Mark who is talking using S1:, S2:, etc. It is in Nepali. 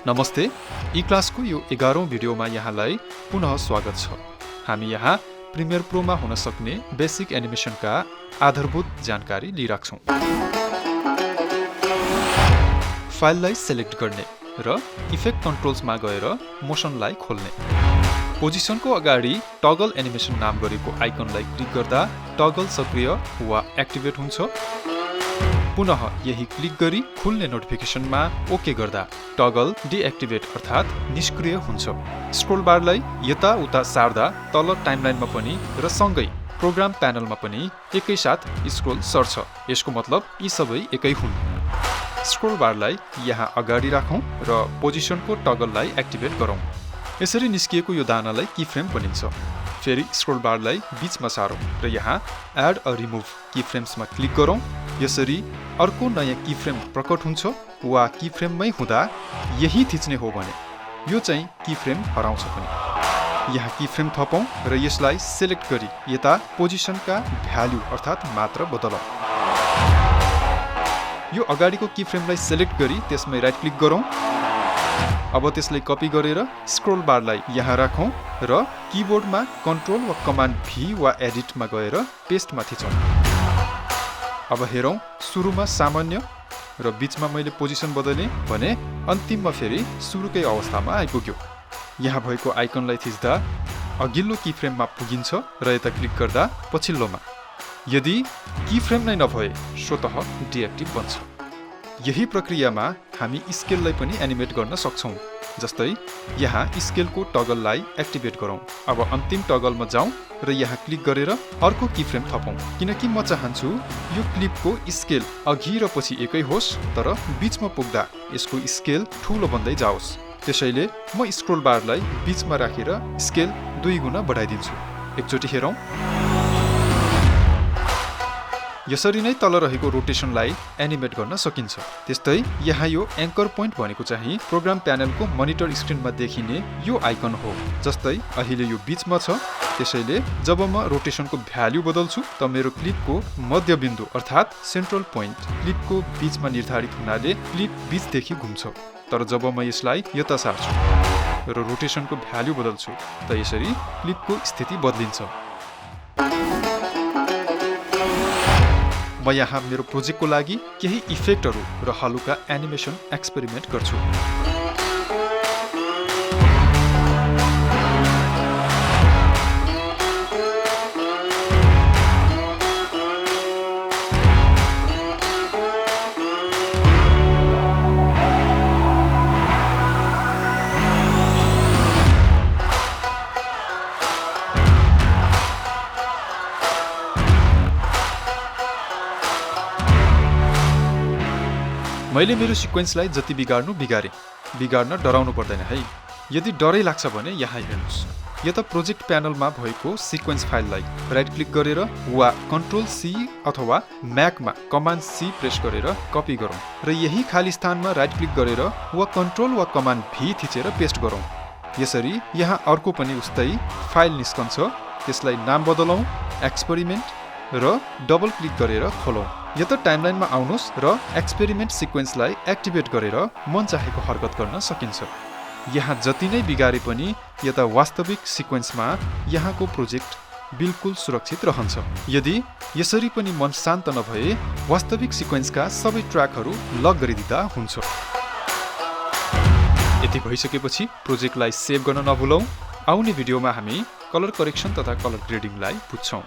S1: नमस्ते, eClass को यो 11औं भिडियोमा यहाँलाई पुनः स्वागत छ। हामी यहाँ प्रिमियर प्रोमा हुन सक्ने बेसिक एनिमेसनका आधारभूत जानकारी लिइराख्छौं। फाइललाई सेलेक्ट गर्ने र इफेक्ट कन्ट्रोल्समा गएर मोसनलाई खोल्ने। पोजिसनको अगाडि टगल एनिमेसन नाम गरेको आइकनलाई क्लिक गर्दा टगल सक्रिय वा एक्टिभेट हुन्छ। पुनः यही क्लिक गरी खुल्ने नोटिफिकेसनमा ओके गर्दा टगल डिएक्टिभेट अर्थात् निष्क्रिय हुन्छ। स्क्रोल बारलाई यता उता सार्दा तल टाइमलाइनमा पनि र सँगै प्रोग्राम प्यानलमा पनि एकैसाथ स्क्रोल सर्छ। यसको मतलब यी सबै एकै हुन्। स्क्रोल बारलाई यहाँ अगाडि राखौं र पोजिसनको टगललाई एक्टिभेट गरौं। यसरी निस्किएको यो दानालाई कीफ्रेम भनिन्छ। फेरि स्क्रोल बारलाई बीचमा सारौं र यहाँ एड अ रिमुभ कीफ्रेम्समा क्लिक गरौं। यसरी अर्को नयाँ कीफ्रेम प्रकट हुन्छ वा कीफ्रेममै हुँदा यही थिच्ने हो भने यो चाहिँ कीफ्रेम हराउँछ पनि। यहाँ कीफ्रेम थपौं र यसलाई सेलेक्ट गरी यता पोजिसनका भ्यालु अर्थात् मात्रा बदलौं। यो अगाडिको कीफ्रेमलाई सेलेक्ट गरी त्यसमै राइट क्लिक गरौं। अब त्यसलाई कपी गरेर स्क्रोल बारलाई यहाँ राखौं र कीबोर्डमा कन्ट्रोल वा कमान्ड भी वा एडिटमा गएर पेस्टमा थिचौं। अब हेरौं, सुरुमा सामान्य र बीचमा मैले पोजिसन बदलेँ भने अन्तिममा फेरि सुरुकै अवस्थामा आइपुग्यो। यहाँ भएको आइकनलाई थिच्दा अघिल्लो कीफ्रेममा पुगिन्छ र यता क्लिक गर्दा पछिल्लोमा। यदि कीफ्रेम नै नभए स्वतः डिएक्टिभ बन्छ। यही प्रक्रियामा हामी स्केललाई पनि एनिमेट गर्न सक्छौं। जस्तै यहाँ स्केलको टगललाई एक्टिभेट गरौं। अब अन्तिम टगलमा जाउँ र यहाँ क्लिक गरेर अर्को कीफ्रेम थपौं, किनकि म चाहन्छु यो क्लिपको स्केल अघि र पछि एकै होस् तर बीचमा पुग्दा यसको स्केल ठूलो बन्दै जाओस्। त्यसैले म स्क्रोल बारलाई बीचमा राखेर स्केल 2 गुणा बढाइदिन्छु। एकचोटि हेरौं। यसरी नै तल रहेको रोटेसनलाई एनिमेट गर्न सकिन्छ। त्यस्तै यहाँ यो एंकर पोइन्ट भनेको चाहिँ प्रोग्राम प्यानलको मोनिटर स्क्रिनमा देखिने यो आइकन हो। जस्तै अहिले यो बीचमा छ, त्यसैले जब म रोटेसनको भ्यालु बदल्छु त मेरो क्लिपको मध्यबिन्दु अर्थात् सेन्ट्रल पोइन्ट क्लिपको बीचमा निर्धारित हुनाले क्लिप बीचदेखि घुम्छ। तर जब म यसलाई यता सार्छु र रोटेसनको भ्यालु बदल्छु त यसरी क्लिपको स्थिति बदलिन्छ। म यहाँ मेरो प्रोजेक्टको लागि केही इफेक्टहरू र हलुका एनिमेसन एक्सपेरिमेन्ट गर्छु। मैले मेरो सिक्वेन्सलाई जति बिगार्न डराउनु पर्दैन है। यदि डरै लाग्छ भने यहाँ हेर्नुहोस्। यता प्रोजेक्ट प्यानलमा भएको सिक्वेन्स फाइललाई राइट क्लिक गरेर वा कन्ट्रोल सी अथवा म्याकमा कमान्ड सी प्रेस गरेर कपी गरौँ र यही खाली स्थानमा राइट क्लिक गरेर वा कन्ट्रोल वा कमान्ड भी थिचेर पेस्ट गरौँ। यसरी यहाँ अर्को पनि उस्तै फाइल निस्कन्छ। त्यसलाई नाम बदलौँ, एक्सपेरिमेन्ट र डबल क्लिक गरेर खोलौँ। यता टाइमलाइनमा आउनुहोस् र एक्सपेरिमेन्ट सिक्वेन्सलाई एक्टिभेट गरेर मन चाहेको हरकत गर्न सकिन्छ। यहाँ जति नै बिगारे पनि यता वास्तविक सिक्वेन्समा यहाँको प्रोजेक्ट बिल्कुल सुरक्षित रहन्छ। यदि यसरी पनि मन शान्त नभए वास्तविक सिक्वेन्सका सबै ट्र्याकहरू लक गरिदिँदा हुन्छ। यति भइसकेपछि प्रोजेक्टलाई सेभ गर्न नभुलौं। आउने भिडियोमा हामी कलर करेक्सन तथा कलर ग्रेडिङलाई बुझ्छौं।